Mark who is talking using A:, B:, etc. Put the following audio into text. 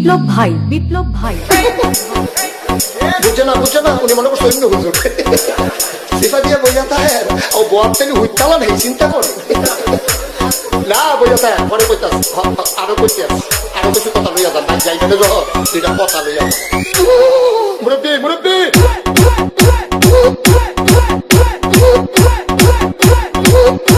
A: বিপ্লব ভাই
B: বুঝছে না উনি মনে করছে অন্য হুজুর সিফা দিয়ে বইয়া থাকে ও বর থেকে হুইতালা নেই চিন্তা করে না বইয়া থাকে পরে কইতাস আরো কইতে আরো কিছু কথা লইয়া যান যাইবেন দুইটা কথা লইয়া মুরব্বী